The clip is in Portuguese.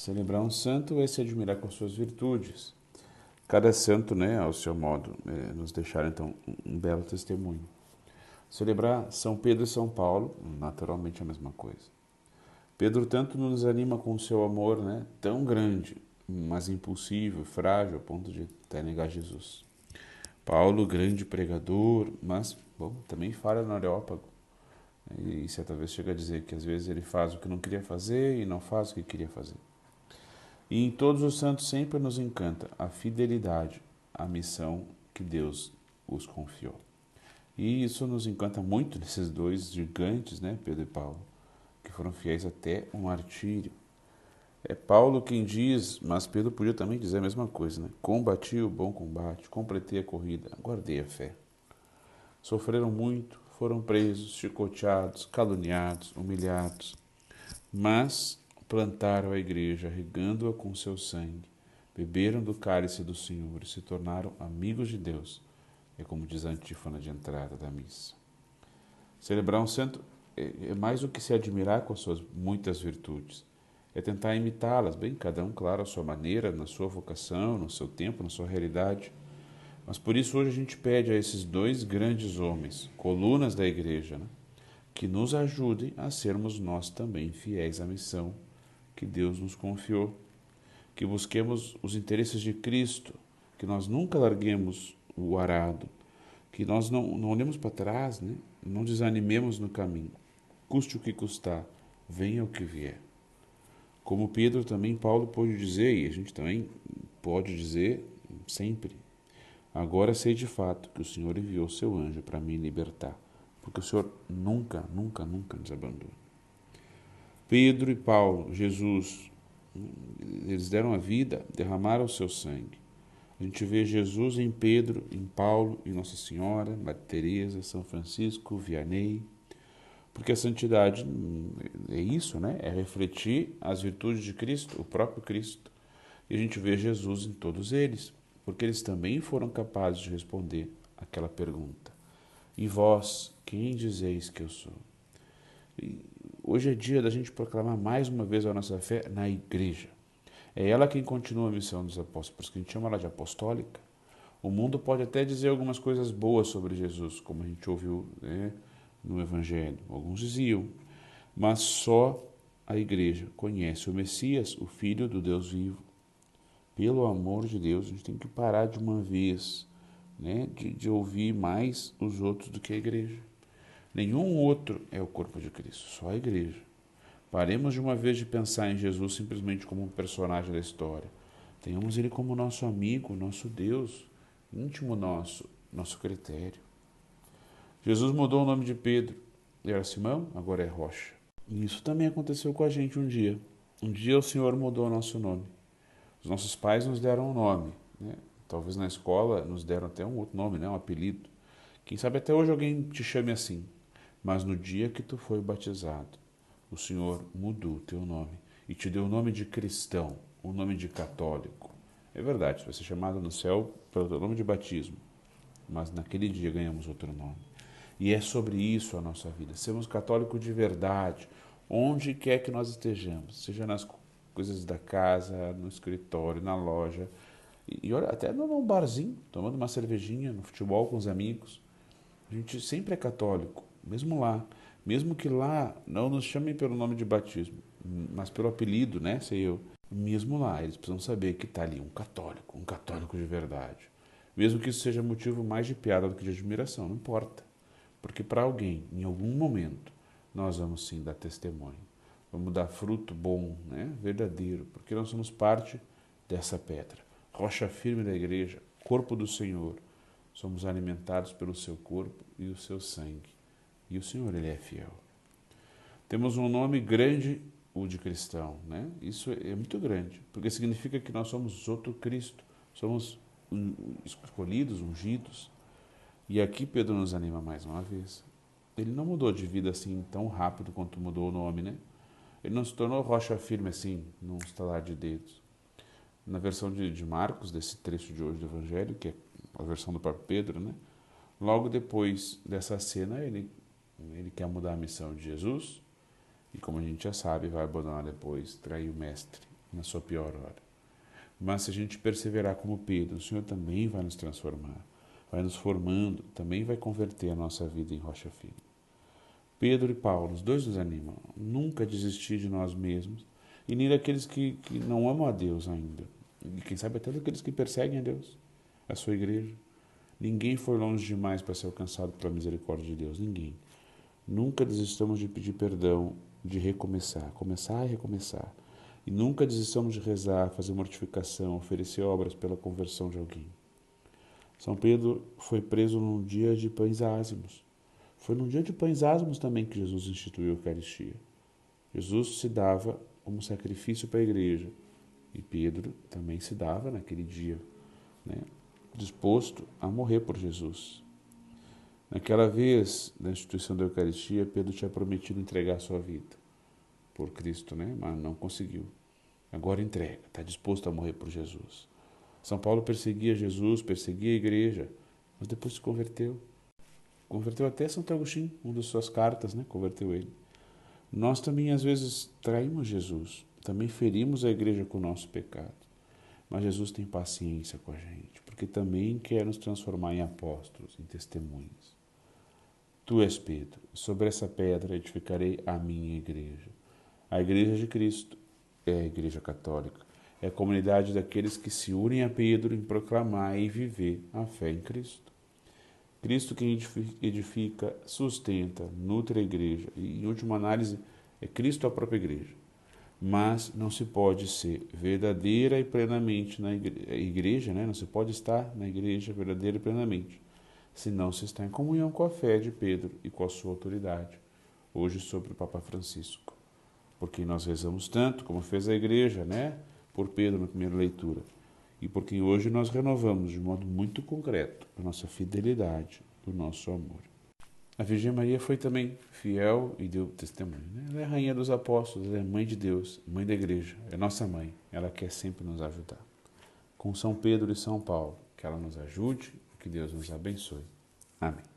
Celebrar um santo é se admirar com suas virtudes. Cada santo, né, ao seu modo, nos deixar então um belo testemunho. Celebrar São Pedro e São Paulo, naturalmente é a mesma coisa. Pedro tanto nos anima com o seu amor, né, tão grande, mas impulsivo e frágil, a ponto de até negar Jesus. Paulo, grande pregador, mas, bom, também falha no Areópago. E certa vez chega a dizer que às vezes ele faz o que não queria fazer e não faz o que queria fazer. E em todos os santos sempre nos encanta a fidelidade à missão que Deus os confiou. E isso nos encanta muito nesses dois gigantes, né, Pedro e Paulo, que foram fiéis até o martírio. É Paulo quem diz, mas Pedro podia também dizer a mesma coisa, né? Combati o bom combate, completei a corrida, guardei a fé. Sofreram muito, foram presos, chicoteados, caluniados, humilhados, mas plantaram a igreja, regando-a com seu sangue, beberam do cálice do Senhor e se tornaram amigos de Deus. É como diz a antífona de entrada da missa. Celebrar um santo é mais do que se admirar com as suas muitas virtudes. É tentar imitá-las, bem, cada um, claro, à sua maneira, na sua vocação, no seu tempo, na sua realidade. Mas por isso hoje a gente pede a esses dois grandes homens, colunas da igreja, né, que nos ajudem a sermos nós também fiéis à missão que Deus nos confiou. Que busquemos os interesses de Cristo, que nós nunca larguemos o arado, que nós não olhemos para trás, né? Não desanimemos no caminho, custe o que custar, venha o que vier. Como Pedro também, Paulo pôde dizer, e a gente também pode dizer sempre, agora sei de fato que o Senhor enviou seu anjo para me libertar, porque o Senhor nunca, nunca, nunca nos abandona. Pedro e Paulo, Jesus, eles deram a vida, derramaram o seu sangue. A gente vê Jesus em Pedro, em Paulo, em Nossa Senhora, Maria Teresa, São Francisco, Vianney, porque a santidade é isso, né? É refletir as virtudes de Cristo, o próprio Cristo. E a gente vê Jesus em todos eles, porque eles também foram capazes de responder aquela pergunta. E vós, quem dizeis que eu sou? E hoje é dia da gente proclamar mais uma vez a nossa fé na igreja. É ela quem continua a missão dos apóstolos, por isso que a gente chama ela de apostólica. O mundo pode até dizer algumas coisas boas sobre Jesus, como a gente ouviu, né, no Evangelho. Alguns diziam, mas só a igreja conhece o Messias, o Filho do Deus vivo. Pelo amor de Deus, a gente tem que parar de uma vez, né, de ouvir mais os outros do que a igreja. Nenhum outro é o corpo de Cristo, só a igreja. Paremos de uma vez de pensar em Jesus simplesmente como um personagem da história. Tenhamos ele como nosso amigo, nosso Deus, íntimo nosso, nosso critério. Jesus mudou o nome de Pedro. Era Simão, agora é Rocha. E isso também aconteceu com a gente um dia. Um dia o Senhor mudou o nosso nome. Os nossos pais nos deram um nome, né? Talvez na escola nos deram até um outro nome, né? Um apelido. Quem sabe até hoje alguém te chame assim. Mas no dia que tu foi batizado, o Senhor mudou o teu nome e te deu o nome de cristão, o nome de católico. É verdade, você vai ser chamado no céu pelo teu nome de batismo, mas naquele dia ganhamos outro nome. E é sobre isso a nossa vida, sermos católicos de verdade, onde quer que nós estejamos, seja nas coisas da casa, no escritório, na loja, e olha, até num barzinho, tomando uma cervejinha, no futebol com os amigos. A gente sempre é católico, mesmo lá. Mesmo que lá não nos chamem pelo nome de batismo, mas pelo apelido, né, sei eu. Mesmo lá, eles precisam saber que está ali um católico de verdade. Mesmo que isso seja motivo mais de piada do que de admiração, não importa. Porque para alguém, em algum momento, nós vamos sim dar testemunho. Vamos dar fruto bom, né, verdadeiro, porque nós somos parte dessa pedra. Rocha firme da igreja, corpo do Senhor. Somos alimentados pelo seu corpo e o seu sangue. E o Senhor, Ele é fiel. Temos um nome grande, o de cristão, né? Isso é muito grande, porque significa que nós somos outro Cristo. Somos escolhidos, ungidos. E aqui Pedro nos anima mais uma vez. Ele não mudou de vida assim tão rápido quanto mudou o nome, né? Ele não se tornou rocha firme assim, num estalar de dedos. Na versão de Marcos, desse trecho de hoje do Evangelho, que é a versão do próprio Pedro, né? Logo depois dessa cena, ele quer mudar a missão de Jesus e, como a gente já sabe, vai abandonar depois, trair o mestre na sua pior hora. Mas se a gente perseverar como Pedro, o Senhor também vai nos transformar, vai nos formando, também vai converter a nossa vida em rocha firme. Pedro e Paulo, os dois nos animam. Nunca desistir de nós mesmos e nem daqueles que não amam a Deus ainda. E quem sabe até daqueles que perseguem a Deus, a sua igreja. Ninguém foi longe demais para ser alcançado pela misericórdia de Deus. Ninguém. Nunca desistamos de pedir perdão, de recomeçar, começar e recomeçar. E nunca desistamos de rezar, fazer mortificação, oferecer obras pela conversão de alguém. São Pedro foi preso num dia de pães ázimos. Foi num dia de pães ázimos também que Jesus instituiu a Eucaristia. Jesus se dava como sacrifício para a igreja. E Pedro também se dava naquele dia, né, disposto a morrer por Jesus. Naquela vez da instituição da Eucaristia, Pedro tinha prometido entregar sua vida por Cristo, né? Mas não conseguiu. Agora entrega, está disposto a morrer por Jesus. São Paulo perseguia Jesus, perseguia a igreja, mas depois se converteu. Converteu até Santo Agostinho, uma das suas cartas, né? Converteu ele. Nós também às vezes traímos Jesus, também ferimos a igreja com o nosso pecado. Mas Jesus tem paciência com a gente, porque também quer nos transformar em apóstolos, em testemunhas. Tu és Pedro, sobre essa pedra edificarei a minha igreja. A igreja de Cristo é a igreja católica, é a comunidade daqueles que se unem a Pedro em proclamar e viver a fé em Cristo. Cristo quem edifica, sustenta, nutre a igreja e, em última análise, é Cristo a própria igreja. Mas não se pode ser verdadeira e plenamente na igreja, né? Não se pode estar na igreja verdadeira e plenamente, se não se está em comunhão com a fé de Pedro e com a sua autoridade, hoje sobre o Papa Francisco. Porque nós rezamos tanto, como fez a igreja, né? Por Pedro na primeira leitura. E porque hoje nós renovamos de modo muito concreto a nossa fidelidade, o nosso amor. A Virgem Maria foi também fiel e deu testemunho, né? Ela é a rainha dos apóstolos, ela é mãe de Deus, mãe da igreja, é nossa mãe. Ela quer sempre nos ajudar. Com São Pedro e São Paulo, que ela nos ajude e que Deus nos abençoe. Amém.